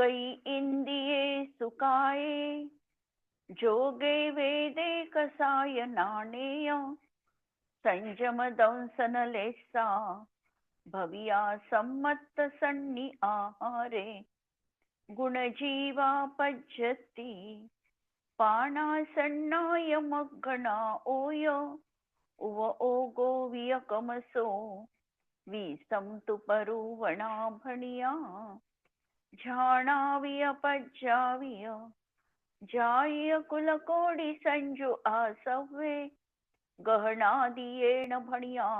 गई इंदिये सुकाये, जोगे वेदे कसाय नाणेय, संयम दंसन लेसा, भविया सम्मत सन्नी आहारे, गुणजीवा पज्जती, पाना सन्नाय मग्गणा ओय, उव ओगो वियकमसो, विसंतु परुवणा भणिया, झाणाविय पज्जाविय, जाय कुलकोडी संजू आसवे, गहना दियेण भणिया,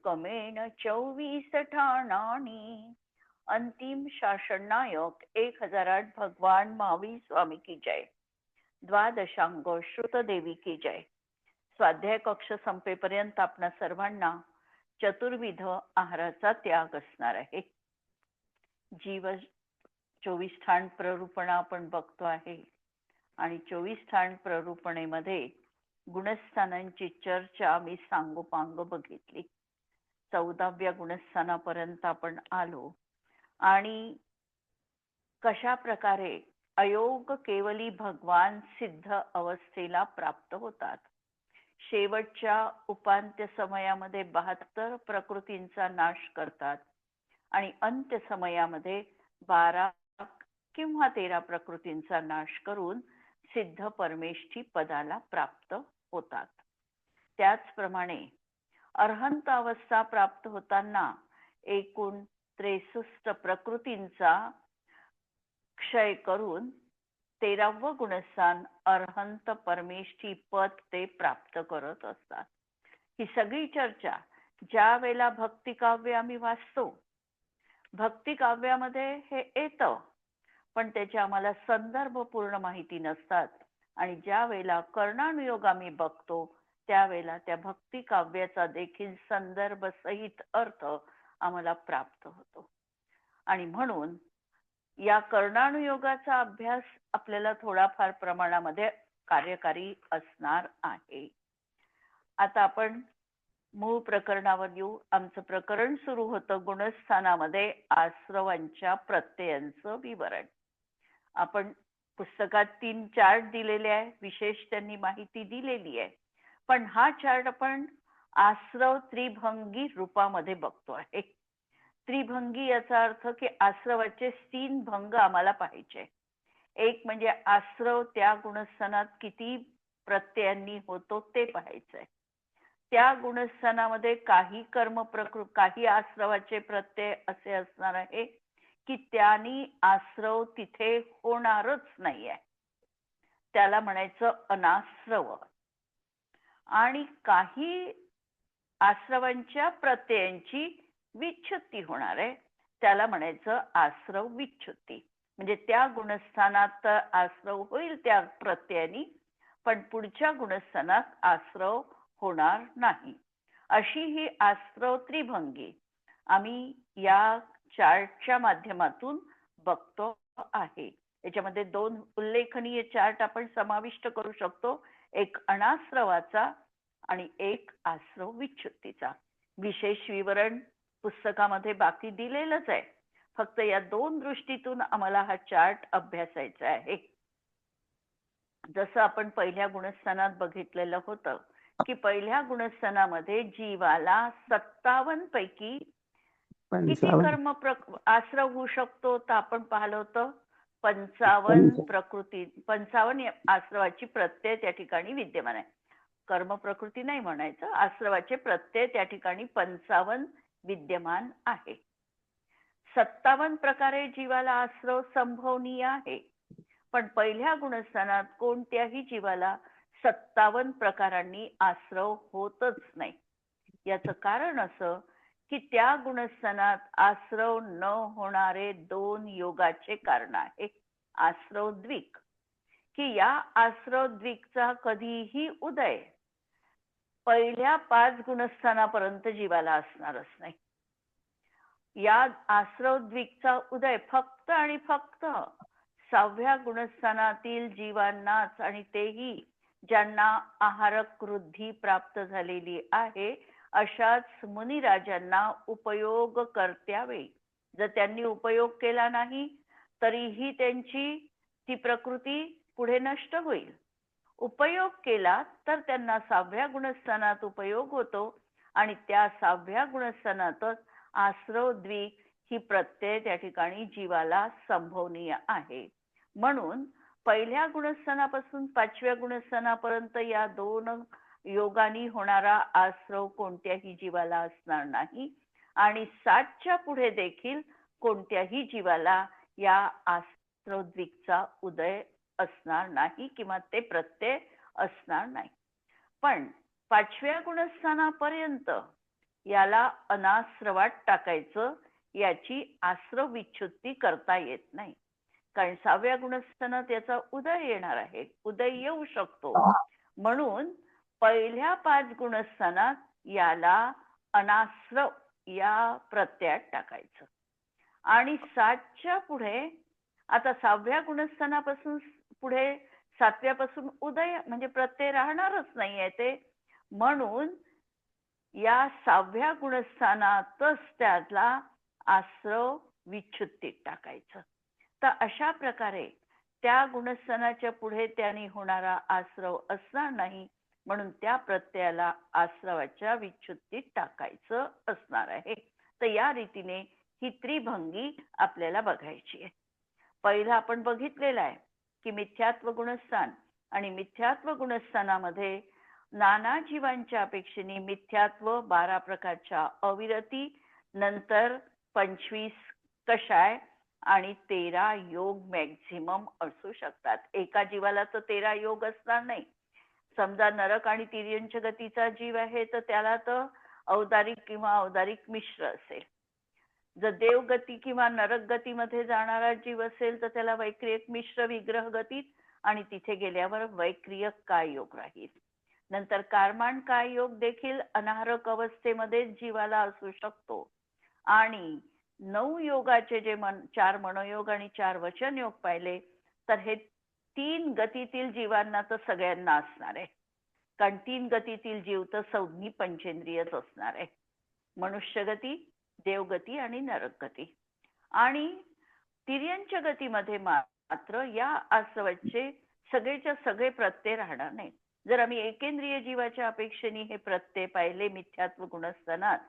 कमेण 24 ठाणानी. अंतिम शासन नायक 1008 भगवान महावीर स्वामी की जय. द्वादशांग श्रुत देवी की जय. स्वाध्याय कक्ष संपेपर्यंत आपणा सर्वांना चतुर्विध आहाराचा त्याग असणार आहे. जीव 24 ठाण प्ररूपणा आपण बघतो आहे आणि 24 ठाण प्ररूपणेमध्ये गुणस्थानांची चर्चा मी सांगोपांग बघितली. 14व्या गुणस्थानापर्यंत आपण आलो आणि कशा प्रकारे अयोग केवली भगवान सिद्ध अवस्थेला प्राप्त होतात. शेवटच्या उपांत्य समयामध्ये 72 प्रकृतींचा नाश करतात आणि अंत्य समयामध्ये 12 किंवा 13 प्रकृतींचा नाश करून सिद्ध परमेष्ठी पदाला प्राप्त होतात. त्याचप्रमाणे अर्हंत अवस्था प्राप्त होताना एकूण 63 प्रकृतींचा क्षय करून 13वं गुणस्थान अर्हंत परमेष्ठी पद ते प्राप्त करत असतात. ही सगळी चर्चा ज्या वेळेला भक्ती काव्य आम्ही वाचतो, भक्ती काव्यामध्ये हे येतं, पण त्याचे आम्हाला संदर्भ पूर्ण माहिती नसतात आणि ज्या वेळेला कर्णानुयोग आम्ही बघतो त्यावेळेला त्या भक्ती काव्याचा देखील संदर्भ सहित अर्थ आम्हाला प्राप्त होतो. आणि म्हणून या कर्णानुयोगाचा अभ्यास आपल्याला थोडाफार प्रमाणामध्ये कार्यकारी असणार आहे. आता आपण मूळ प्रकरणावर येऊ. आमचं प्रकरण सुरू होतं गुणस्थानामध्ये आश्रवांच्या प्रत्ययांचं विवरण. आपण पुस्तकात 3 चार्ट दिलेले आहे, विशेष त्यांनी माहिती दिलेली आहे, पण हा चार्ट आपण आश्रव त्रिभंगी रूपामध्ये बघतो आहे. त्रिभंगी याचा अर्थ की आश्रवाचे 3 भंग आम्हाला पाहिजे. एक म्हणजे आश्रव त्या गुणस्थानात किती प्रत्ययांनी होतो ते पाहायचंय. त्या गुणस्थानामध्ये काही काही आश्रवाचे प्रत्यय असे असणार आहे की त्यांनी आश्रव तिथे होणारच नाहीये, त्याला म्हणायचं अनाश्रव. आणि काही आश्रवांच्या प्रत्ययांची विच्छुत्ती होणार आहे, त्याला म्हणायचं आश्रव विच्छुत्ती. म्हणजे त्या गुणस्थानात आश्रव होईल त्या प्रत्ययानी, पण पुढच्या गुणस्थानात आश्रव होणार नाही. अशी ही आश्रव त्रिभंगी आम्ही या चार्टच्या माध्यमातून बघतो आहे. याच्यामध्ये 2 उल्लेखनीय चार्ट आपण समाविष्ट करू शकतो, एक अनाश्रवाचा आणि एक आश्रव विच्छुत्तीचा. विशेष विवरण पुस्तकामध्ये बाकी दिलेलंच आहे, फक्त या 2 दृष्टीतून आम्हाला हा चार्ट अभ्यासायचा आहे. जसं आपण पहिल्या गुणस्थानात बघितलेलं होतं की पहिल्या गुणस्थानामध्ये जीवाला 57 पैकी किती कर्म आश्रव होऊ शकतो, तर आपण पाहिलं होतं 55 प्रकृती, 55 आश्रवाची प्रत्यय त्या ठिकाणी विद्यमान आहे. कर्म प्रकृती नाही म्हणायचं, आश्रवाचे प्रत्यय त्या ठिकाणी 55 विद्यमान आहे. 57 प्रकारे जीवाला आश्रव संभवनीय आहे, पण पहिल्या गुणस्थानात कोणत्याही जीवाला 57 प्रकारांनी आश्रव होतच नाही. याचं कारण असं की त्या गुणस्थानात आश्रव न होणारे 2 योगाचे कारण आहे. आश्रव द्विक, की या आश्रव द्विकचा कधीही उदय पहिल्या 5 गुणस्थानापर्यंत जीवाला असणारच नाही. या आश्रव द्विकचा उदय फक्त आणि फक्त 6व्या गुणस्थानातील जीवांनाच, आणि तेही ज्यांना आहारक वृद्धी प्राप्त झालेली आहे अशाच मुनिराजांना उपयोग कर्त्यावेळी. जर त्यांनी उपयोग केला नाही तरीही त्यांची ती प्रकृती पुढे नष्ट होईल. उपयोग केला तर त्यांना 6व्या गुणस्थानात उपयोग होतो आणि त्या 6व्या गुणस्थानातच आश्रवद्विक ही प्रत्यय त्या ठिकाणी जीवाला संभवनीय आहे. म्हणून पहिल्या गुणस्थानापासून 5व्या गुणस्थानापर्यंत या 2 योगानी होणारा आश्रव कोणत्याही जीवाला असणार नाही आणि 7च्या पुढे देखील कोणत्याही जीवाला या आश्रवद्विकचा उदय असणार नाही किंवा ते प्रत्यय असणार नाही. पण 5व्या गुणस्थानापर्यंत याला अनाश्रवात टाकायचं, याची आश्रव विच्छुत्ती करता येत नाही. कारण 6व्या गुणस्थानात याचा उदय येणार आहे, उदय येऊ शकतो. म्हणून पहिल्या 5 गुणस्थानात याला अनाश्रव या प्रत्ययात टाकायचं आणि 7च्या पुढे आता 6व्या गुणस्थानापासून पुढे 7व्यापासून उदय म्हणजे प्रत्यय राहणारच नाहीये ते. म्हणून या 6व्या गुणस्थानातच त्याला आश्रव विच्छुत्तीत टाकायचं. तर अशा प्रकारे त्या गुणस्थानाच्या पुढे त्याने होणारा आश्रव असणार नाही, म्हणून त्या प्रत्ययाला आश्रवाच्या विच्छुत्तीत टाकायचं असणार आहे. तर या रीतीने ही त्रिभंगी आपल्याला बघायची आहे. पहिला आपण बघितलेला आहे की मिथ्यात्व गुणस्थान आणि मिथ्यात्व गुणस्थानामध्ये नाना जीवांच्या अपेक्षेने मिथ्यात्व 12 प्रकारच्या अविरती, नंतर 25 कषाय आणि 13 योग मॅक्झिमम असू शकतात. एका जीवाला तर 13 योग असणार नाही. समजा नरक आणि तिर्यंच गतीचा जीव आहे तर त्याला तर औदारिक किंवा औदारिक मिश्र असेल. जर देवगती किंवा नरक गतीमध्ये जाणारा जीव असेल तर त्याला वैक्रियक मिश्र विग्रह गतीत आणि तिथे गेल्यावर वैक्रियक काय योग राहील. नंतर कारमाण काय योग देखील अनाहरक अवस्थेमध्ये जीवाला असू शकतो. आणि 9 योगाचे जे 4 मनोयोग आणि 4 वचन योग पाहिले तर हे 3 गतीतील जीवांना तर सगळ्यांना असणार आहे. कारण 3 गतीतील जीव तर संज्ञी पंचेंद्रियच असणार आहे. मनुष्य गती, देवगती आणि नरक गती. आणि तिर्यंच गतीमध्ये मात्र या आश्रवाचे सगळेच्या सगळे प्रत्यय राहणार नाही. जर आम्ही एकेंद्रिय जीवाच्या अपेक्षेने हे प्रत्यय पाहिले मिथ्यात्व गुणस्थानात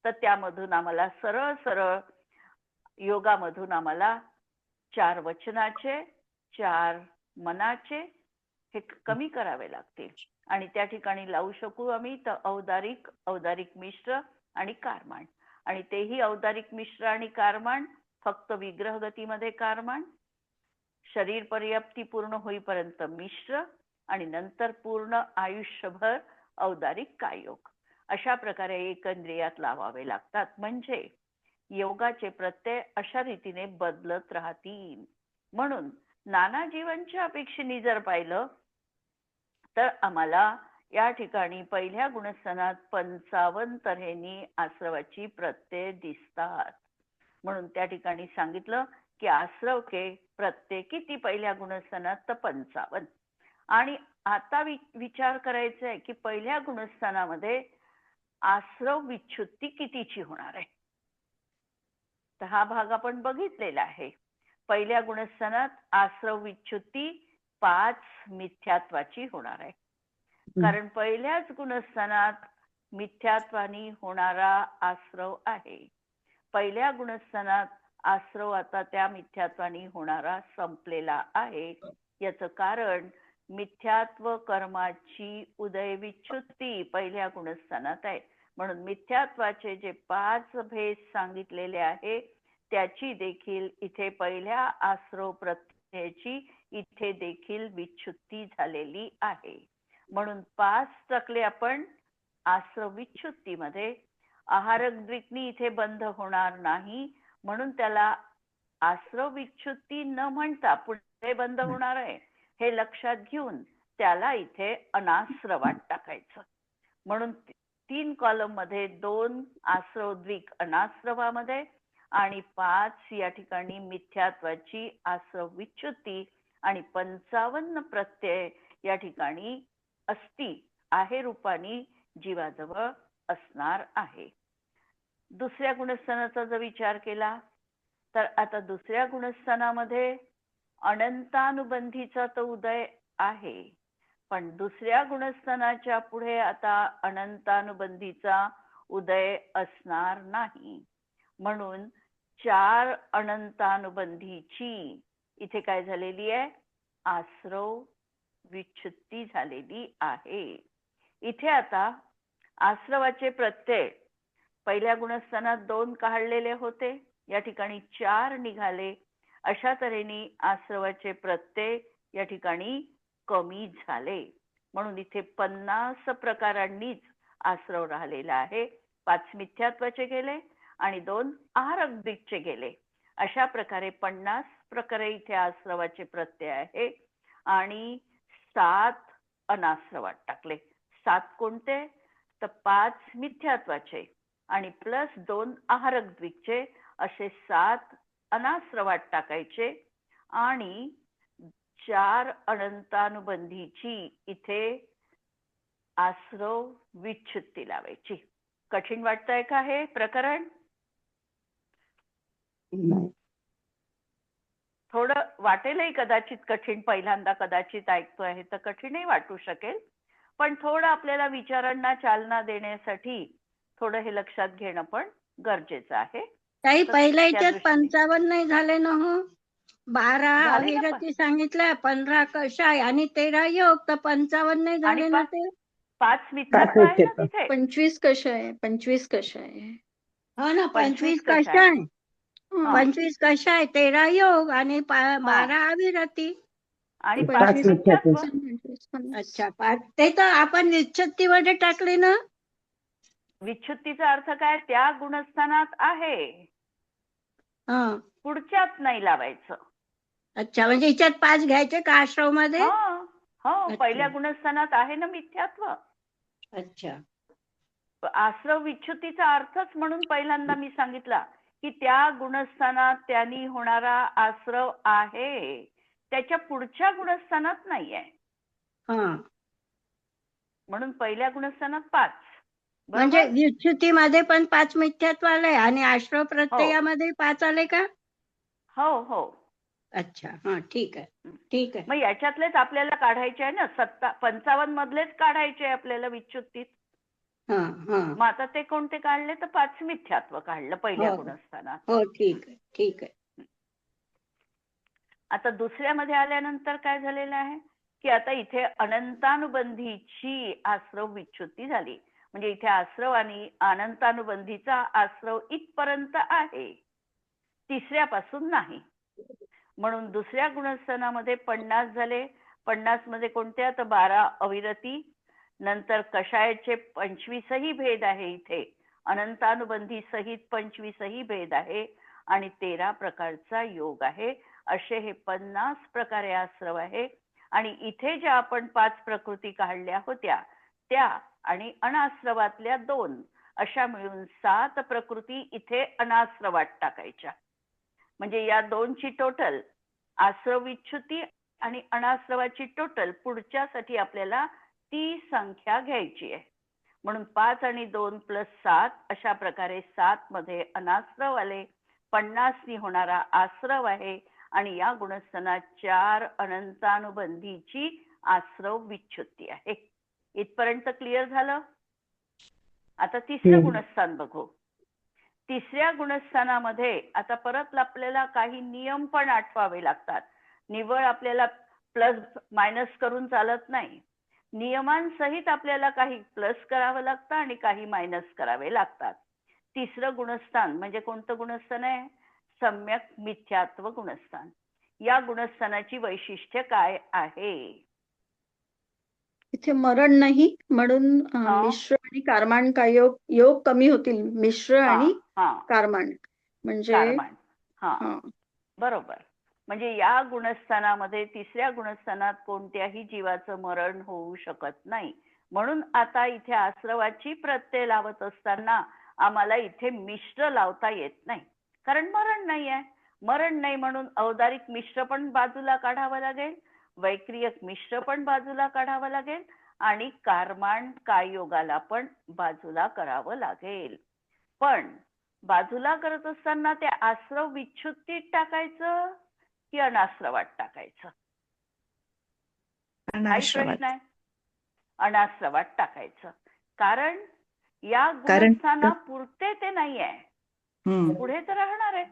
तर त्यामधून आम्हाला सरळ सरळ योगामधून आम्हाला 4 वचनाचे, 4 मनाचे हे कमी करावे लागतील आणि त्या ठिकाणी लावू शकू आम्ही तर औदारिक, औदारिक मिश्र आणि कारमाण. आणि तेही औदारिक मिश्र आणि कारमाण फक्त विग्रह गतीमध्ये कारमाण, शरीर पर्याप्ती पूर्ण होईपर्यंत मिश्र आणि नंतर पूर्ण आयुष्यभर औदारिक कायोग. अशा प्रकारे एकंद्रियात लावावे लागतात. म्हणजे योगाचे प्रत्यय अशा रीतीने बदलत राहतील. म्हणून नाना जीवांच्या अपेक्षेने जर पाहिलं तर आम्हाला या ठिकाणी पहिल्या गुणस्थानात 55 तऱ्हेनी आश्रवाची प्रत्यय दिसतात. म्हणून त्या ठिकाणी सांगितलं की आश्रव के प्रत्यय किती पहिल्या गुणस्थानात तर 55. आणि आता विचार करायचा आहे की पहिल्या गुणस्थानामध्ये आश्रव विच्छुत्ती कितीची होणार आहे. तर हा भाग आपण बघितलेला आहे. पहिल्या गुणस्थानात आश्रव विच्छुत्ती 5 मिथ्यात्वाची होणार आहे. कारण पहिल्याच गुणस्थानात मिथ्यात्वानी होणारा आश्रव आहे. पहिल्या गुणस्थानात आश्रव आता त्या मिथ्यात्वानी होणारा संपलेला आहे. याचं कारण मिथ्यात्व कर्माची उदय विच्छुत्ती पहिल्या गुणस्थानात आहे. म्हणून मिथ्यात्वाचे जे 5 भेद सांगितलेले आहे त्याची देखील इथे पहिल्या आश्रव प्रत्ययाची इथे देखील विच्छुत्ती झालेली आहे. म्हणून 5 टकले आपण आश्रव विच्छुत्तीमध्ये. आहारक द्विकनी इथे बंध होणार नाही म्हणून त्याला आश्रव विच्छुत्ती न म्हणता पुढे बंध होणार आहे हे लक्षात घेऊन त्याला इथे अनाश्रवात टाकायचं. म्हणून 3 कॉलम मध्ये 2 आश्रवद्विक अनाश्रवामध्ये आणि 5 या ठिकाणी मिथ्यात्वाची आश्रव विच्छुत्ती आणि 55 प्रत्यय या ठिकाणी अस्ति आहे रूपाने जीवाजवळ असणार आहे. दुसऱ्या गुणस्थानाचा जर विचार केला तर आता दुसऱ्या गुणस्थानामध्ये अनंतानुबंधीचा तो उदय आहे, पण दुसऱ्या गुणस्थानाच्या पुढे आता अनंतानुबंधीचा उदय असणार नाही. म्हणून 4 अनंतानुबंधीची इथे काय झालेली आहे? आश्रव विच्छुत्ती झालेली आहे. इथे आता आश्रवाचे प्रत्यय पहिल्या गुणस्थानात 2 काढलेले होते, या ठिकाणी 4 निघाले. अशा तऱ्हेने आश्रवाचे प्रत्यय या ठिकाणी कमी झाले. म्हणून इथे 50 प्रकारांनीच आश्रव राहिलेला आहे. 5 मिथ्यात्वाचे गेले आणि 2 आहारकदिकचे गेले. अशा प्रकारे 50 प्रकारे इथे आश्रवाचे प्रत्यय आहे आणि 7 अनाश्रवात टाकले. 7 कोणते? तर 5 मिथ्यात्वाचे आणि प्लस 2 आहारकद्विकचे असे 7 अनाश्रवात टाकायचे आणि 4 अनंतानुबंधीची इथे आश्रव विच्छुत्ती लावायची. कठीण वाटतंय का हे प्रकरण? थोडं वाटेलही कदाचित कठीण, पहिल्यांदा कदाचित ऐकतोय हे तर कठीणही वाटू शकेल, पण थोडं आपल्याला विचारांना चालना देण्यासाठी थोडं हे लक्षात घेणं पण गरजेचं आहे. ताई पहिल्या त्या याच्यात दृष्टीने 55 नाही झाले ना हो. 12 झाले ना पण अविरती सांगितल्या, 15 कषाय आणि 13 योग, तर 55 नाही आणि झाले ना ते. 5 मिथ्यात्व आहे ना तिथे. 25 कषाय, 25 कषाय. हो ना, 25 कषाय. कषाय, हा. 25 कषाय, 13 योग आणि हा. 12 अविरती. आणि 5 25 मिथ्यात्व. 25. अच्छा, 5 ते तर आपण निश्चितीमध्ये टाकले ना. विच्छुत्तीचा अर्थ काय? त्या गुणस्थानात आहे, हा. पुढच्यात नाही लावायचं. अच्छा, म्हणजे याच्यात 5 घ्यायचे का आश्रव मध्ये? हो हो, अच्छा. पहिल्या गुणस्थानात आहे ना मिथ्यात्व. अच्छा. आश्रव विच्छुत्तीचा अर्थच म्हणून पहिल्यांदा मी सांगितला की त्या गुणस्थानात त्यांनी होणारा आश्रव आहे, त्याच्या पुढच्या गुणस्थानात नाहीये. हा, म्हणून पहिल्या गुणस्थानात 5. म्हणजे विच्छुत्तीमध्ये पण 5 मिथ्यात्व आले आणि आश्रव प्रत्ययामध्ये 5 आले का? हो हो. अच्छा, हा, ठीक आहे ठीक आहे. मग याच्यातलेच आपल्याला काढायचे आहे ना, 55 मधलेच काढायचे आपल्याला विच्छुत्तीत. हा हा. मग आता ते कोणते काढले? तर 5 मिथ्यात्व काढलं पहिल्या गुणस्थानात. हो, ठीक आहे ठीक आहे. आता दुसऱ्यामध्ये आल्यानंतर काय झालेलं आहे की आता इथे अनंतानुबंधीची आश्रव विच्छुत्ती झाली. म्हणजे इथे आश्रव आणि अनंतानुबंधीचा आश्रव इथपर्यंत आहे, तिसऱ्यापासून नाही. म्हणून दुसऱ्या गुणस्थानामध्ये 50 झाले. 50 मध्ये कोणत्या? तर 12 अविरती, नंतर कषायाचे 25ही भेद आहे, इथे अनंतानुबंधी सहित 25ही भेद आहे आणि 13 प्रकारचा योग आहे. असे हे 50 प्रकारे आश्रव आहे. आणि इथे ज्या आपण 5 प्रकृती काढल्या होत्या त्या आणि अनाश्रवातल्या 2 अशा मिळून 7 प्रकृती इथे अनाश्रवात टाकायच्या. म्हणजे या 2ची टोटल, आश्रव विच्छुत्ती आणि अनाश्रवाची टोटल पुढच्यासाठी आपल्याला ती संख्या घ्यायची आहे. म्हणून 5 आणि 2 प्लस 7 अशा प्रकारे 7 मध्ये अनाश्रव आले. 50 होणारा आश्रव आहे आणि या गुणस्थानात 4 अनंतानुबंधीची आश्रव विच्छुत्ती आहे. इथपर्यंत क्लिअर झालं? आता तिसरं गुणस्थान बघू. तिसऱ्या गुणस्थानामध्ये आता परत आपल्याला काही नियम पण आठवावे लागतात. निव्वळ आपल्याला प्लस मायनस करून चालत नाही. नियमांसहित आपल्याला काही प्लस करावं लागतं आणि काही मायनस करावे लागतात. तिसरं गुणस्थान म्हणजे कोणतं गुणस्थान आहे? सम्यक मिथ्यात्व गुणस्थान. या गुणस्थानाची वैशिष्ट्य काय आहे? इथे मरण नाही म्हणून मिश्र आणि कारमाण का योग कमी होतील. मिश्र आणि कारमाण म्हणजे बरोबर. म्हणजे या गुणस्थानामध्ये तिसऱ्या गुणस्थानात कोणत्याही जीवाचं मरण होऊ शकत नाही. म्हणून आता इथे आश्रवाची प्रत्यय लावत असताना आम्हाला इथे मिश्र लावता येत नाही, कारण मरण नाही आहे. मरण नाही म्हणून औदारिक मिश्र पण बाजूला काढावं लागेल, वैक्रियक मिश्र पण बाजूला काढावं लागेल आणि कारमाण काय योगाला पण बाजूला करावं लागेल. पण बाजूला करत असताना ते आश्रव विच्छुत्तीत टाकायचं की अनाश्रवात टाकायचं? हाही प्रश्न आहे. अनाश्रवात टाकायचं. कारण या गुणस्थाना पुरते ते नाही आहे, पुढे तर राहणार आहे.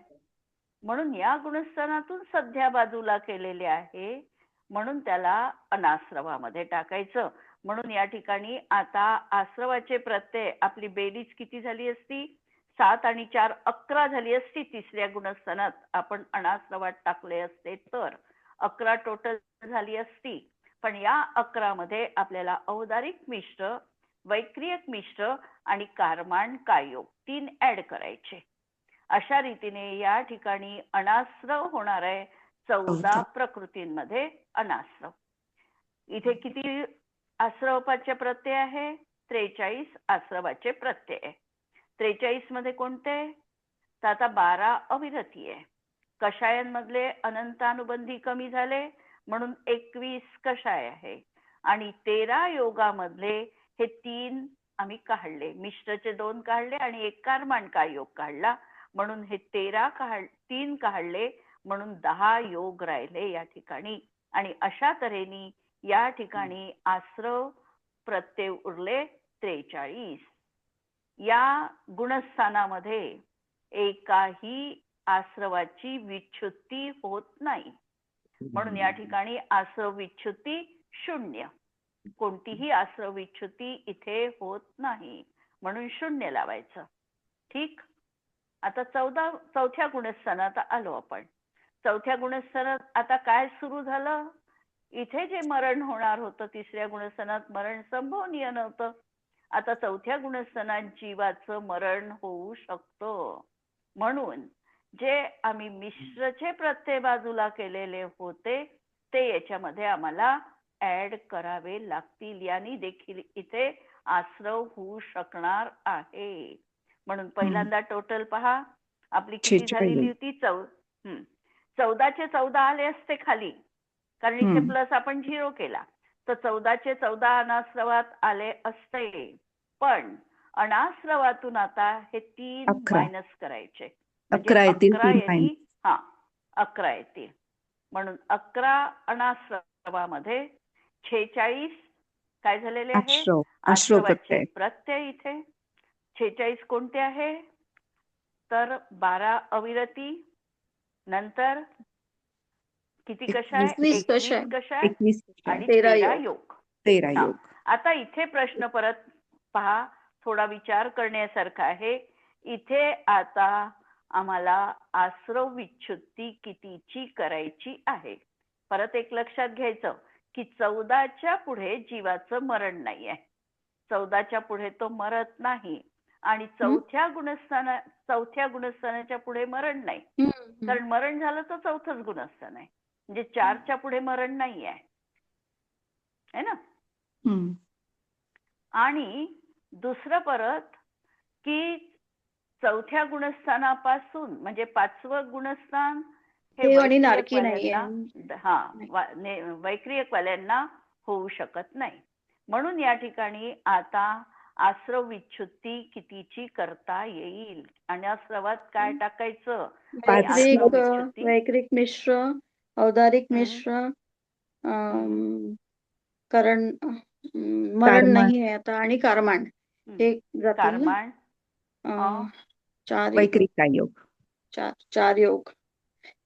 म्हणून या गुणस्थानातून सध्या बाजूला केलेले आहे, म्हणून त्याला अनाश्रवामध्ये टाकायचं. म्हणून या ठिकाणी आता आश्रवाचे प्रत्यय, आपली बेरीज किती झाली असती? 7 आणि 4 11 झाली असती. तिसऱ्या गुणस्थानात आपण अनाश्रवात टाकले असते तर 11 टोटल झाली असती. पण या 11 मध्ये आपल्याला औदारिक मिश्र, वैक्रियक मिश्र आणि कारमान कायोग 3 ऍड करायचे. अशा रीतीने या ठिकाणी अनाश्रव होणार आहे 14 प्रकृतींमध्ये अनाश्रव. इथे किती आश्रवाचे प्रत्यय आहे? 43 आश्रवाचे प्रत्यय आहे. 43 मध्ये कोणते? तर आता 12 अविरती आहे. कषायांमधले अनंतानुबंधी कमी झाले म्हणून 21 कषाय आहे. आणि 13 योगामधले हे 3 आम्ही काढले. मिश्रचे 2 काढले आणि 1 कारमांडका योग काढला, म्हणून हे 3 काढले, म्हणून 10 योग राहिले या ठिकाणी. आणि अशा तऱ्हेने या ठिकाणी आश्रव प्रत्यय उरले 43. या गुणस्थानामध्ये एकाही आश्रवाची विच्छुत्ती होत नाही, म्हणून या ठिकाणी आश्रव विच्छुत्ती 0. कोणतीही आश्रव विच्छुत्ती इथे होत नाही, म्हणून 0 लावायचं. ठीक. आता चौथ्या गुणस्थानात आलो आपण. चौथ्या गुणस्थानात आता काय सुरू झालं? इथे जे मरण होणार होतं तिसऱ्या गुणस्थानात मरण संभवनीय नव्हतं. आता चौथ्या गुणस्थानात जीवाचं मरण होऊ शकतं, म्हणून जे आम्ही मिश्रचे प्रत्यय बाजूला केलेले होते ते याच्यामध्ये आम्हाला ऍड करावे लागतील. यांनी देखील इथे आश्रव होऊ शकणार आहे. म्हणून पहिल्यांदा टोटल पहा, आपली किती झालेली होती? 14चे 14 आले असते खाली, कारण इथे प्लस आपण 0 केला, तर 14चे 14 अनाश्रवात आले असते. पण अनाश्रवातून आता हे 3 मायनस करायचे, म्हणजे 11 यांनी 11 येतील. म्हणून 11 अनाश्रवामध्ये 46 काय झालेले आहे? आश्रवाचे प्रत्यय. इथे 46 कोणते आहे? तर 12 अविरती, नंतर किती कषाय? 21 कषाय आणि 13 योग. आता इथे प्रश्न परत पहा, थोडा विचार करण्यासारखा आहे. इथे आता आम्हाला आश्रव विच्छुत्ती कितीची करायची आहे? परत एक लक्षात घ्यायचं की 14च्या पुढे जीवाचं मरण नाही आहे. 14च्या पुढे तो मरत नाही, आणि चौथ्या गुणस्थानाच्या पुढे मरण नाही, कारण मरण झालं तर चौथंच गुणस्थान आहे. म्हणजे 4च्या पुढे मरण नाही आहे ना. आणि दुसरं परत की चौथ्या गुणस्थानापासून, म्हणजे 5वं गुणस्थान हे वैक्रियक वाल्यांना होऊ शकत नाही. म्हणून या ठिकाणी आता आश्रव विच्छुत्ती कितीची करता येईल? अनाश्रवात काय टाकायचं? वैक्रिक मिश्र, औदारिक मिश्र, कारण मरण नाही आहे आता, आणि कारमांड हे कारमांड 4 योग.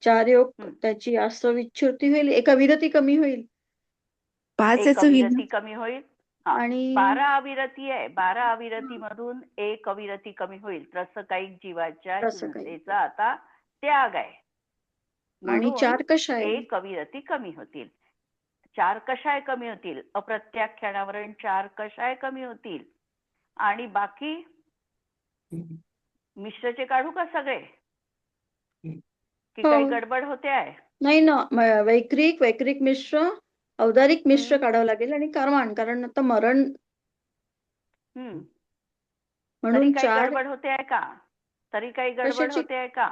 4 योग त्याची आश्रव विच्छुत्ती होईल. एक अविरती कमी होईल, 5 अविरती कमी होईल. आणि 12 अविरती आहे. 12 अविरती मधून 1 अविरती कमी होईल. रसकायिक जीवाच्या हिंसेचा आता त्याग आहे, आणि 4 कषाय 1 अविरती कमी होतील. 4 कषाय कमी होतील. अप्रत्याख्यानावरून 4 कषाय कमी होतील. आणि बाकी मिश्रचे काढू का सगळे, की काही गडबड होते आहे? नाही ना, वैक्रिक मिश्र, औदारिक मिश्र काढावं लागेल, आणि कारमांड, कारण आता मरण. म्हणून काही गडबड होते आहे का? तरी काही गडबड होते आहे का?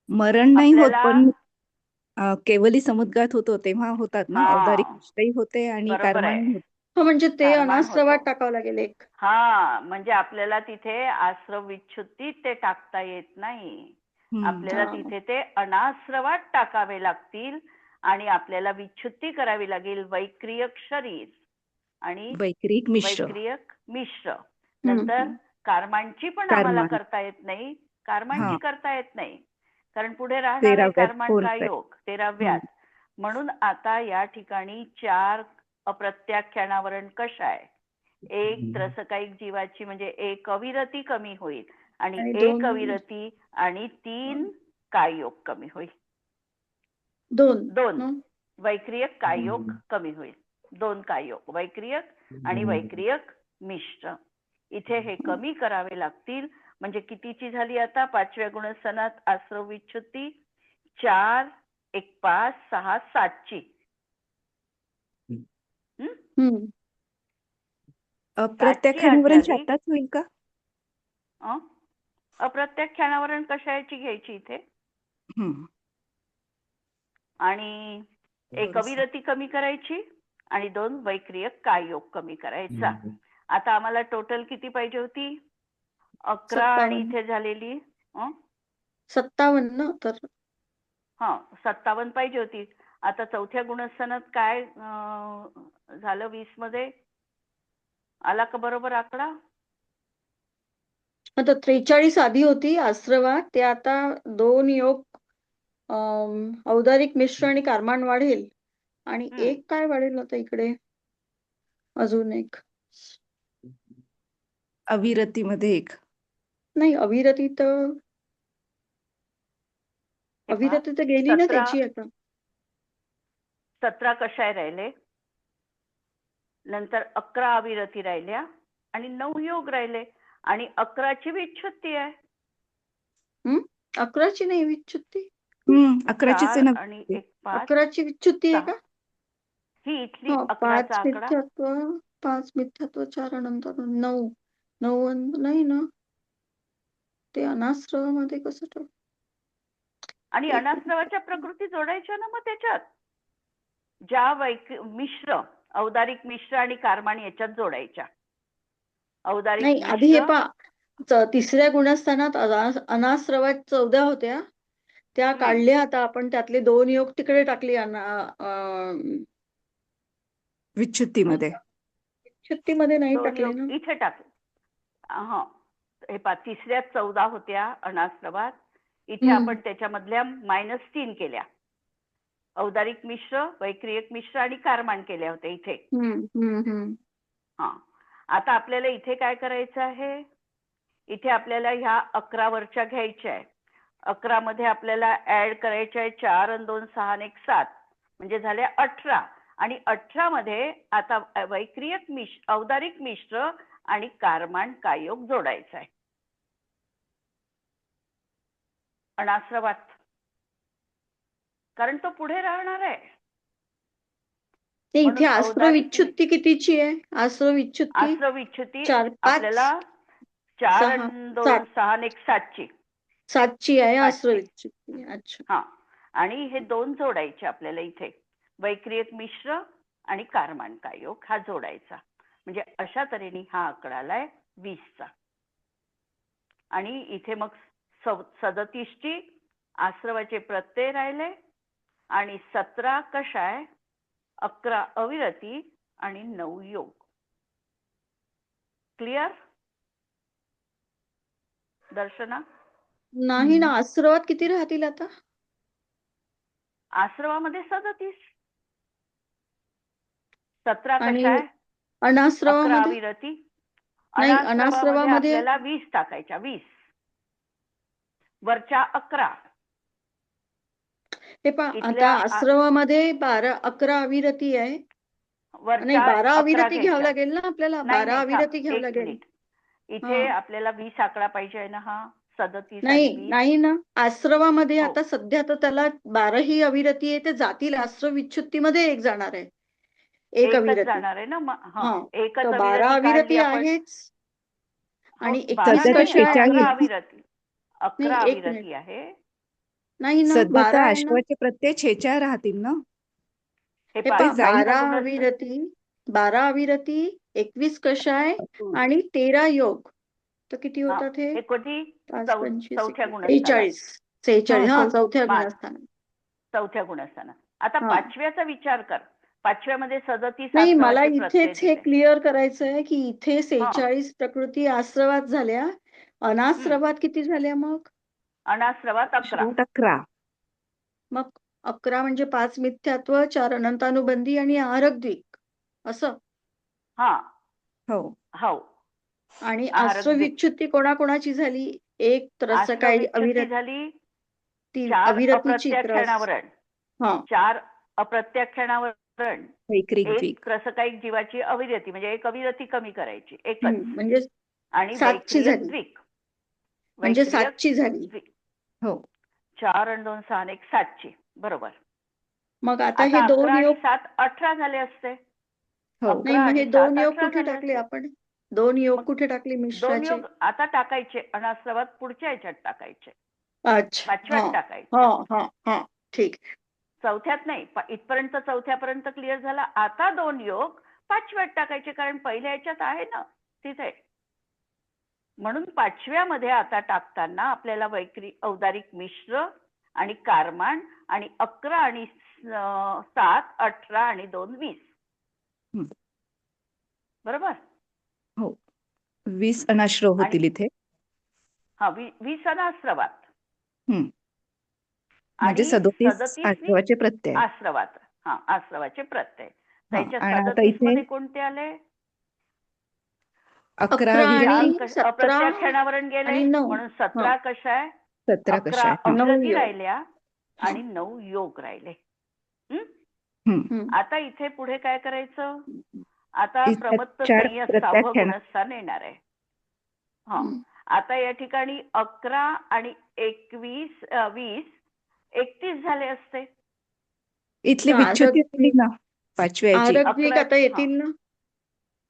मरण नाही होत, पण केवली समुद्गात होतो तेव्हा होतात ना, औदारिक मिश्रही होते आणि कारमांड होते. हो, म्हणजे ते कारमाण अनाश्रवात होतो. टाकावं लागेल एक. हा, म्हणजे आपल्याला तिथे आश्रव विच्छुत्ती ते टाकता येत नाही. आपल्याला हा. तिथे ते अनाश्रवात टाकावे लागतील आणि आपल्याला विच्छुत्ती करावी लागेल वैक्रियक शरीर आणि वैक्रिक मिश्र वैक्रियक मिश्र. हम्म, नंतर हम्म. कारमांची पण आम्हाला कारमान करता येत नाही, हा कारमांची करता येत नाही, कारण पुढे राहणार आहे 13व्यात कारमांड फोर्थ काय योग 13व्यात. म्हणून आता या ठिकाणी 4 अप्रत्याख्यानावरण कषाय, एक त्रसकायिक जीवाची म्हणजे एक अविरती कमी होईल आणि आणि एक 2 अविरती आणि 3 काययोग कमी होईल. 2 2 वैक्रियक काययोग कमी होईल. 2 काययोग वैक्रियक आणि वैक्रियक मिश्र इथे हे कमी करावे लागतील. म्हणजे कितीची झाली आता 5व्या गुणस्थानात आश्रव विच्छुत्ती 4 1 5 6 7ची. अप्रत्याख्यानावरण 7च होईल का? अप्रत्याख्यानावरण कशाची घ्यायची इथे आणि एक अविरती कमी करायची आणि 2 वैक्रियक काययोग कमी करायचा. आता आम्हाला टोटल किती पाहिजे होती? 11 आणि इथे झालेली 57 ना, तर 57 पाहिजे होती. आता 4थ्या गुणस्थानात काय झालं? 20 मध्ये आला का बरोबर आकडा? आता 43 आधी होती आश्रवात, ते आता 2 योग औदारिक मिश्र आणि कारमान वाढेल आणि एक काय वाढेल आता इकडे अजून एक अविरतीमध्ये एक नाही. अविरती तर गेली ना त्याची. आता 17 कशाय राहिले, नंतर 11 अविरती राहिल्या आणि 9 योग राहिले आणि 11ची विच्छुत्ती आहे. 11ची नाही विच्छुत्ती. 11चीच 4 आणि 1 5 11ची विच्छुत्ती आहे का? ही इथली 11चा आकडा 5 मिथ्यात्व 4 अनंत 9 नाही ना, ते अनाश्रवामध्ये कसं ठेव आणि अनाश्रवाच्या प्रकृती जोडायच्या ना मग त्याच्यात ज्या मिश्र औदारिक मिश्र आणि कारमाण याच्यात जोडायच्या. औदारिक नाही, आधी हे पहा, 3ऱ्या गुणस्थानात अनाश्रवात 14 होत्या, त्या काढल्या. आता आपण त्यातले 2 योग तिकडे टाकले विच्छुत्तीमध्ये. विच्छुत्तीमध्ये नाही 2 टाकले योग ना. इथे टाकले. हे पहा, 3ऱ्यात 14 होत्या अनाश्रवात, इथे आपण त्याच्यामधल्या -3 केल्या. औदारिक मिश्र, वैक्रियक मिश्र आणि कारमान केल्या होत्या इथे. आता आपल्याला इथे काय करायचं आहे? इथे आपल्याला ह्या 11 वरच्या घ्यायच्या आहे. 11 मध्ये आपल्याला ऍड करायच्या आहे 4 आणि 2 6 आणि 1 7 म्हणजे झाले 18 आणि 18 मध्ये आता वैक्रियक मिश्र, औदारिक मिश्र आणि कारमान कायोग जोडायचा आहे अनाश्रवात, कारण तो पुढे राहणार आहे. इथे आश्रव विच्छुत्ती कितीची आहे? आश्रव विच्छुत्ती 4 5 आपल्याला 4 आणि 2 6 आणि 1 7ची 7ची आहे आश्रव विच्छुत्ती. अच्छा. आणि हे 2 जोडायचे आपल्याला इथे वैक्रियक मिश्र आणि कारमान कायोग हा जोडायचा. म्हणजे अशा तऱ्हेने हा आकडा आलाय 20चा. आणि इथे मग 37ची आश्रवाचे प्रत्यय राहिले आणि 17 कशाय, 11 अविरती आणि 9 योग. क्लिअर दर्शना? नाही ना. आश्रवात किती राहतील आता? आश्रवामध्ये 37. 17 आणि कशाय, 11 अनाश्रवामध्ये अविरती. नाही. अनाश्रवामध्ये आपल्याला 20 टाकायच्या. 20 वरच्या 11. हे पहा, आता आश्रवामध्ये 11 अविरती आहे. नाही, 12 अविरती घ्यावं लागेल ना आपल्याला. 12 अविरती घ्यावं लागेल. इथे आपल्याला 20 आकडा पाहिजे आहे ना. हा 37 नाही ना. आश्रवामध्ये आता सध्या तर त्याला 12 ही अविरती आहे, ते जातील. आश्रव विच्छुत्तीमध्ये एक जाणार आहे, एक अविरती जाणार आहे ना. एकच 12 अविरती आहेच आणि 11 अविरती 11 अविरती आहे. नाही ना, सध्या तर आश्रवाचे प्रत्यय 46 राहतील ना. हे 12 अविरती 12 अविरती, 21 कषाय आणि 13 योग. तर किती हा, होतात हे? हे कधी 5, 25, चौथ्या गुणस्थानात 46. 46 हा, हा चौ- चौथ्या मा- गुणस्थानात. चौथ्या गुणस्थानात. आता हा. पाचव्याचा विचार कर. पाचव्यामध्ये 37 नाही, मला आश्रवाचे प्रत्यय इथेच हे दिले. क्लिअर करायचं आहे की इथे 46 प्रकृती आश्रवात झाल्या, अनाश्रवात किती झाल्या मग? अनाश्रवात 11. आश्रवात 11. मग 11 म्हणजे 5 मिथ्यात्व, 4 अनंतानुबंधी आणि आहारक असं. हा, हो. हो. आणि आहारक आश्रव द्विक. विच्युती कोणाकोणाची झाली? एक तर आश्रव सकाळी विच्युती झाली ती 4 अविरतीची अप्रत्याख्यानावरण. हा 4 अप्रत्याख्यानावरण. वैक्रिक एक द्विक. त्रसकायिक जीवाची अविरती, म्हणजे एक अविरती कमी करायची, एकच. म्हणजे आणि 7ची वैक्रियक झाली. द्विक. म्हणजे वैक्रियक 7ची झाली. द्विक. हो. 4 आणि 2 6 आणि 1 7ची. बरोबर. मग आता आता हे 2 11 आणि योग 7 18 झाले असते. हो. 11 नाही, मग हे आणि 2 7 योग 18 कुठे झाले टाकले असते. आपण? 2 योग मग कुठे टाकले 2 मिश्राचे? योग आता टाकायचे, अनाश्रवात पुढच्या ह्याच्यात टाकायचे, अच्छा. पाचव्यात हा टाकायचे. हा हा हा ठीक. चौथ्यात नाही. इथपर्यंत चौथ्यापर्यंत क्लिअर झाला. आता 2 योग पाचव्यात टाकायचे, कारण पहिल्या ह्याच्यात आहे ना तिथे. म्हणून पाचव्यामध्ये आता टाकताना आपल्याला औदारिक मिश्र आणि कारमान आणि 11 आणि 7 18 आणि 2 20. हं. बरोबर. हो. 20 अनाश्रव आणि होतील इथे. हा 20 अनाश्रवात हं. म्हणजे आणि 37 37 आश्रवाचे प्रत्यय. आश्रवात. हा, आश्रवाचे प्रत्यय. हा, त्याच्यात आणि आता 37 इथे मध्ये कोणते आले? 11 11 अविरती, आणि 17 अप्रत्याख्यानावरण गेले, आणि 9. म्हणून हा 17 कशाय? 17 11 कषाय. हा. 9 अविरती योग. राहिल्या हा. आणि 9 योग राहिले. हं? हं. हम्म. आता इथे पुढे काय करायचं? आता इथे प्रमत्त 4 संयत 6वं प्रत्याख्यान. गुणस्थान येणार आहे. हा, हम्म. आता या ठिकाणी 11 आणि 21 20 31 झाले असते. इथली तर विच्युती झाली ना पाचव्याची. आहारक द्विक 11. आता येतील ना?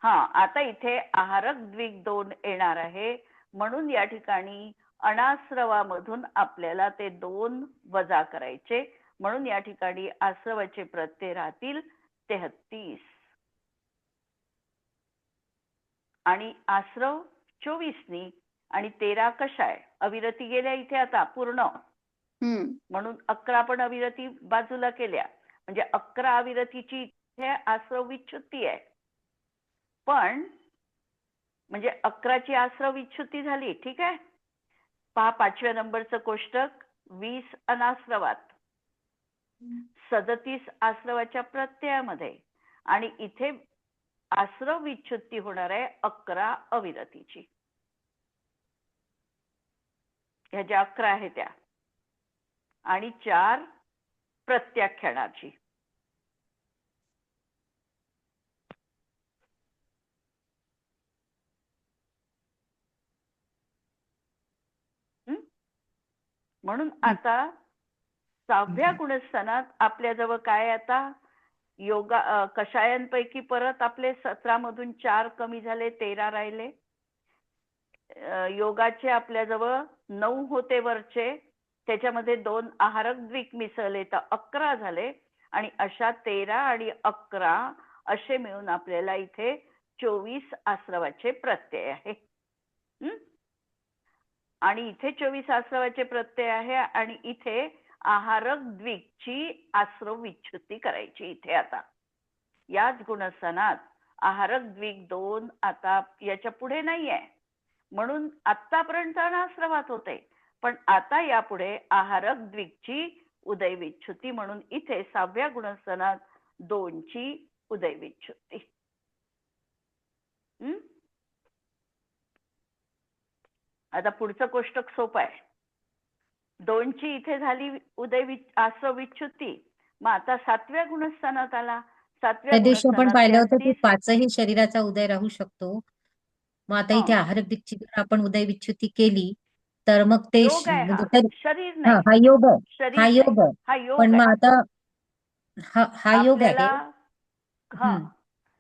हा, आता इथे आहारक द्विक 2 येणार आहे. म्हणून या ठिकाणी अनाश्रवामधून आपल्याला ते 2 वजा करायचे. म्हणून या ठिकाणी आश्रवाचे प्रत्यय राहतील 33 आणि आश्रव 24 आणि 13 कशाय? अविरती गेल्या इथे आता पूर्ण. म्हणून 11 पण अविरती बाजूला केल्या, म्हणजे 11 अविरतीची इथे आश्रव विच्युती आहे. पण म्हणजे 11ची आश्रव विच्युती झाली. ठीक आहे. पहा 5व्या नंबरचं कोष्टक. 20 अनाश्रवात, 37 आश्रवाच्या प्रत्ययामध्ये, आणि इथे आश्रव विच्युती होणार आहे 11 अविरतीची. ह्या ज्या 11 आहे त्या, आणि 4 प्रत्याख्यानाची. म्हणून आता 6व्या गुणस्थानात आपल्याजवळ काय? आता योगा कषायांपैकी परत आपले 17 मधून 4 कमी झाले, 13 राहिले. योगाचे आपल्याजवळ 9 होते वरचे, त्याच्यामध्ये 2 आहारक द्विक मिसळले तर 11 झाले, आणि अशा 13 आणि 11 असे मिळून आपल्याला इथे 24 आश्रवाचे प्रत्यय आहे. आणि इथे 24 आश्रवाचे प्रत्यय आहे, आणि इथे आहारक द्विकची आश्रव विच्युती करायची. इथे आता याच गुणस्थानात आहारक द्विक 2 आता याच्या पुढे नाहीये, म्हणून आतापर्यंत अनाश्रवात होते. पण आता यापुढे आहारक द्विकची उदय विच्युती, म्हणून इथे 6व्या गुणस्थानात 2ची उदय विच्युती. आता पुढचं कोष्टक सोपं आहे. 2ची इथे झाली उदय आश्रव विच्युती. मग आता 7व्या गुणस्थानात आला. 7व्या त्या दिवशी आपण गुणस्थानात पाहिलं होतं की 33. 5ही शरीराचा उदय राहू शकतो. मग आता इथे आहारक दिकची जर आपण उदय विच्युती केली तर मग ते योग आहे, म्हणजे शरीर हा नाही, हा योग हा शरीर योग नाही, हा पण योग मग आहे. आता हा योग आहे. आपल्याला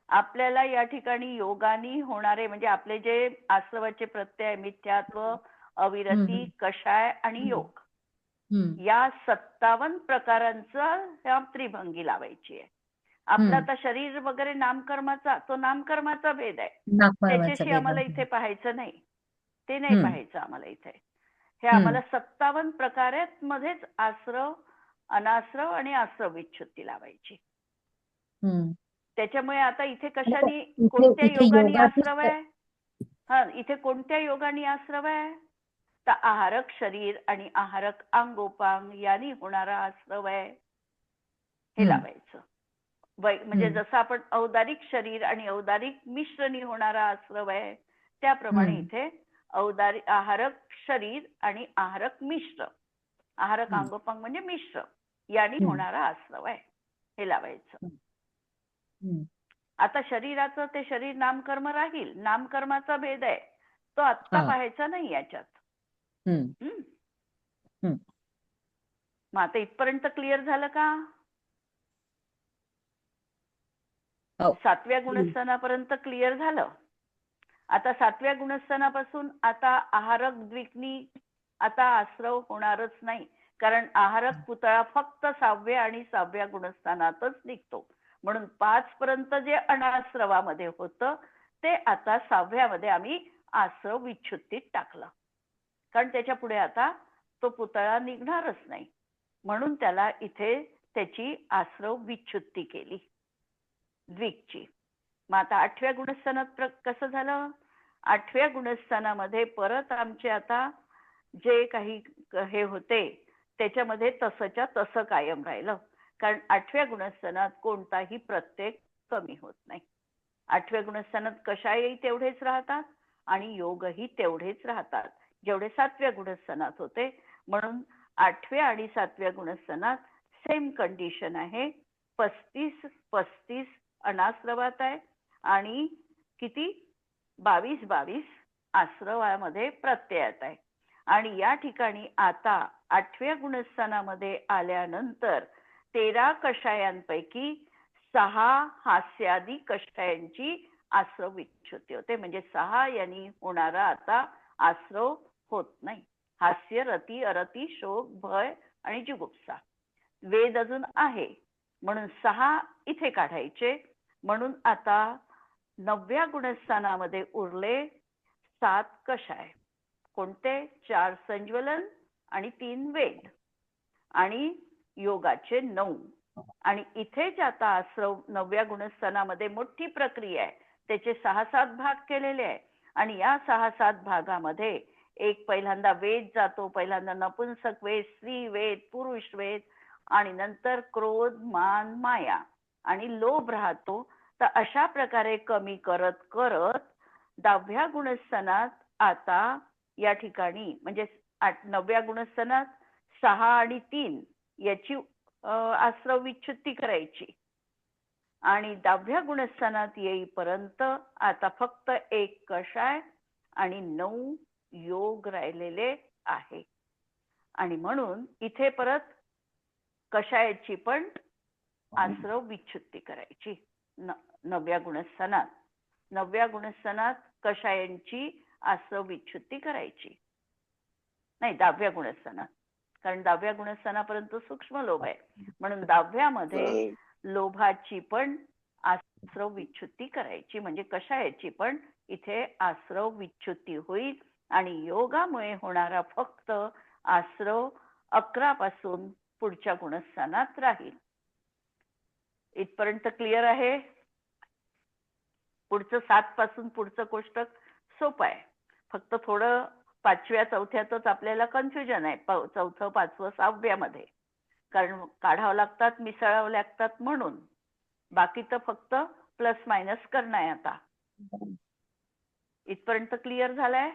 आपल्याला या ठिकाणी योगानी होणारे, म्हणजे आपले जे आश्रवाचे प्रत्यय मिथ्यात्व, अविरती, कषाय आणि योग, या 57 प्रकारांचा त्रिभंगी लावायची आहे. आपला हम्म. आता शरीर वगैरे नामकर्माचा, तो नामकर्माचा भेद आहे. नागपळवाचा त्याच्याशी भेद आम्हाला आहे. इथे पाहायचं नाही, ते नाही हम्म. पाहायचं आम्हाला इथे. हे आम्हाला 57 प्रकारात मध्येच आश्रव, अनाश्रव आणि आश्रव विच्छुत्ती लावायची. हम्म. त्याच्यामुळे आता इथे कशाने, इथे कोणत्या इथे योगाने योगाचीच आश्रव आहे? हा, इथे कोणत्या योगाने आश्रव आहे? तर आहारक शरीर आणि आहारक अंगोपांग यांनी होणारा आश्रव आहे, हे लावायचं. म्हणजे जसं आपण औदारिक शरीर आणि औदारिक मिश्रणी होणारा आश्रव आहे, त्याप्रमाणे इथे आहारक शरीर आणि आहारक मिश्र, आहारक अंगोपांग म्हणजे मिश्र यांनी होणारा आश्रव आहे, हे लावायचं. आता शरीराचं ते शरीर नामकर्म राहील, नामकर्माचा भेद आहे, तो आत्ता पाहायचा नाही याच्यात. मग आता इथपर्यंत क्लिअर झालं का? 7व्या गुणस्थानापर्यंत क्लिअर झालं. आता 7व्या गुणस्थानापासून आता आहारक द्विकनी आता आश्रव होणारच नाही, कारण आहारक पुतळा फक्त 6व्या आणि 7व्या गुणस्थानातच निघतो. म्हणून 5 पर्यंत जे अनाश्रवामध्ये होतं ते आता 6व्यामध्ये आम्ही आश्रव विच्छुत्तीत टाकलं, कारण त्याच्या पुढे आता तो पुतळा निघणारच नाही. म्हणून त्याला इथे त्याची आश्रव विच्छुत्ती केली द्विकची. मग आता 8व्या गुणस्थानात कसं झालं? 8व्या गुणस्थानामध्ये परत आमचे आता जे काही हे होते त्याच्यामध्ये तसंच्या तसं कायम राहिलं, कारण 8व्या गुणस्थानात कोणताही प्रत्यय कमी होत नाही. 8व्या गुणस्थानात कषायही तेवढेच राहतात आणि योगही तेवढेच राहतात जेवढे 7व्या गुणस्थानात होते. म्हणून 8व्या आणि 7व्या गुणस्थानात सेम कंडिशन आहे. 35 अनाश्रवात आहे आणि किती 22 आश्रवामध्ये प्रत्ययात आहे. आणि या ठिकाणी आता 8व्या गुणस्थानामध्ये आल्यानंतर 13 कषायांपैकी 6 हास्यादी कषायांची आश्रव विच्छुत्ती होते. म्हणजे 6 यांनी होणारा आता आश्रव होत नाही. हास्य, रती, अरती, शोक, भय आणि जुगुप्सा. वेद अजून आहे म्हणून 6 इथे काढायचे. म्हणून आता 9व्या गुणस्थानामध्ये उरले 7 कषाय. कोणते? 4 संज्वलन आणि 3 वेद आणि योगाचे 9. आणि इथेच आता आश्रव 9व्या गुणस्थानामध्ये मोठी प्रक्रिया आहे, त्याचे 6-7 भाग केलेले आहे. आणि या 6-7 भागामध्ये एक पहिल्यांदा वेद जातो, पहिल्यांदा नपुंसक वेद, स्त्री वेद, पुरुष वेद आणि नंतर क्रोध, मान, माया आणि लोभ राहतो. तर अशा प्रकारे कमी करत करत 10व्या गुणस्थानात आता या ठिकाणी म्हणजे 9व्या गुणस्थानात 6 आणि 3 याची आश्रव विच्छुत्ती करायची. आणि 10व्या गुणस्थानात येईपर्यंत आता फक्त 1 कषाय आणि 9 योग राहिलेले आहे. आणि म्हणून इथे परत कषायाची पण आश्रव विच्छुत्ती करायची 9व्या गुणस्थानात. 9व्या गुणस्थानात कषायांची आश्रव विच्छुत्ती करायची नाही 10व्या गुणस्थानात, कारण 10व्या गुणस्थानापर्यंत सूक्ष्म लोभ आहे. म्हणून 10व्यामध्ये लोभाची पण आश्रव विच्छुत्ती करायची, म्हणजे कषायाची पण इथे आश्रव विच्छुत्ती होईल. आणि योगामुळे होणारा फक्त आश्रव 11 पासून पुढच्या गुणस्थानात राहील. इथपर्यंत क्लिअर आहे? पुढचं 7 पासून पुढचं कोष्टक सोपं आहे. फक्त थोडं 5व्या 4थ्यातच आपल्याला कन्फ्युजन आहे. 4थं 5वं 6व्यामध्ये, कारण काढावं लागतात, मिसळावं लागतात म्हणून. बाकी तर फक्त प्लस मायनस करणं आहे. आता इथपर्यंत क्लिअर झालंय?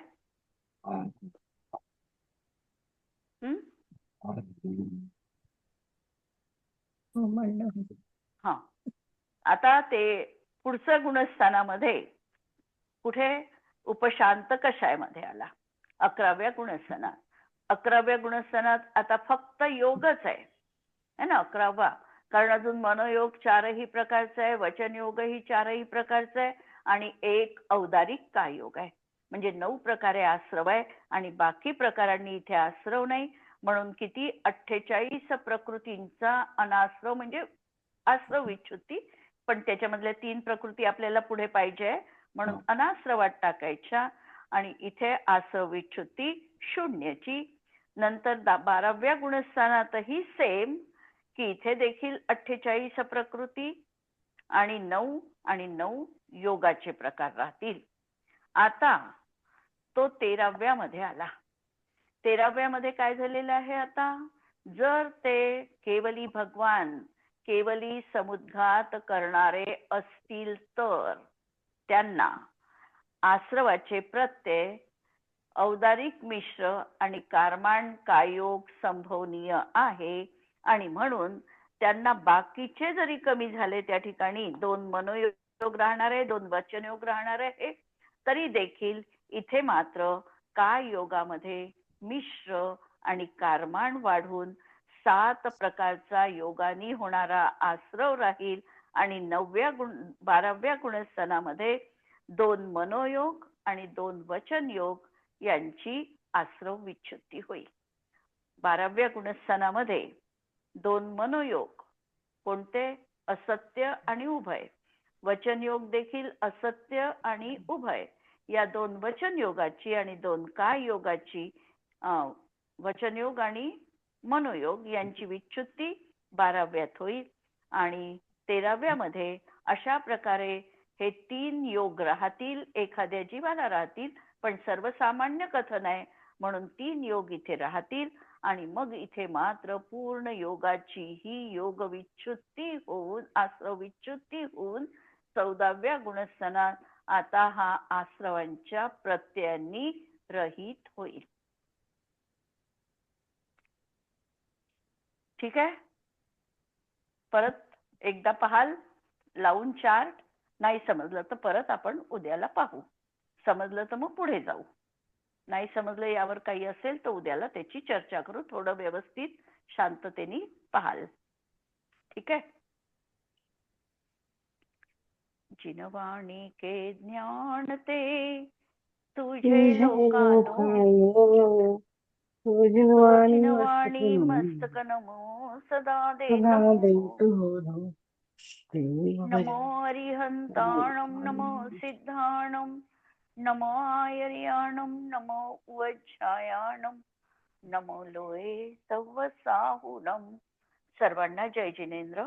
हा. आता ते पुढचं गुणस्थानामध्ये कुठे उपशांत कषायमध्ये आला 11व्या गुणस्थानात. 11व्या गुणस्थानात आता फक्त योगच आहे ना 11वा, कारण अजून मनोयोग 4ही प्रकारचा आहे, वचन योगही 4ही प्रकारचा आहे आणि 1 औदारिक कायोग आहे. म्हणजे 9 प्रकारे आश्रव आहे आणि बाकी प्रकारांनी इथे आश्रव नाही. म्हणून किती 48 प्रकृतींचा अनाश्रव म्हणजे आश्रव विच्छुत्ती पण त्याच्यामधल्या 3 प्रकृती आपल्याला पुढे पाहिजे म्हणून अनास्रवात टाकायच्या आणि इथे आसव विच्छुत्ती शून्यची. नंतर 12व्या गुणस्थानातही सेम की इथे देखील 48 प्रकृती आणि 9 आणि 9 योगाचे प्रकार राहतील. आता तो 13व्या मध्ये आला. 13व्या मध्ये काय झालेलं आहे आता, जर ते केवली भगवान केवली समुद्घात करणारे असतील तर त्यांना आश्रवाचे प्रत्यय औदारिक मिश्र आणि कारमाण कायोग संभवनीय आहे आणि म्हणून त्यांना बाकीचे जरी कमी झाले त्या ठिकाणी 2 मनोयोग राहणार आहे 2 वचनयोग राहणार आहे तरी देखील इथे मात्र काय योगामध्ये मिश्र आणि कारमाण वाढून 7 प्रकारचा योगानी होणारा आश्रव राहील आणि 12व्या गुणस्थानामध्ये 2 मनोयोग आणि 2 वचन योग यांची आश्रव विच्छुत्ती होईल. 12व्या गुणस्थानामध्ये 2 मनोयोग कोणते, असत्य आणि उभय, वचनयोग देखील असत्य आणि उभय, या 2 वचन योगाची आणि 2 काय योगाची वचनयोग आणि मनोयोग यांची विच्छुत्ती 12व्यात होईल आणि 13व्या मध्ये अशा प्रकारे हे 3 योग राहतील, एखाद्या जीवाला राहतील पण सर्वसामान्य कथन आहे म्हणून 3 योग इथे राहतील आणि मग इथे मात्र पूर्ण योगाची ही योग विच्छुत्ती होऊन आश्रव विच्छुत्ती होऊन 14व्या गुणस्थानात आता हा आश्रवांच्या प्रत्ययांनी रहित होईल. ठीक आहे, परत एकदा पाहाल लावून चार्ट. नाही समजलं तर परत आपण उद्याला पाहू, समजलं तर मग पुढे जाऊ, नाही समजलं यावर काही असेल तर उद्याला त्याची चर्चा करू, थोडं व्यवस्थित शांततेने पाहाल. ठीक आहे. जिनवाणी के ज्ञान ते तुझे लोकानो जिनवाणी मस्तक नमो सदा देतो. नमो अरिहंताणं नमो सिद्धाणं नमो आयर्याणं नमो उज्जायाणं नमो लोये सव्वसाहुणं. सर्वांना जय जिनेंद्र.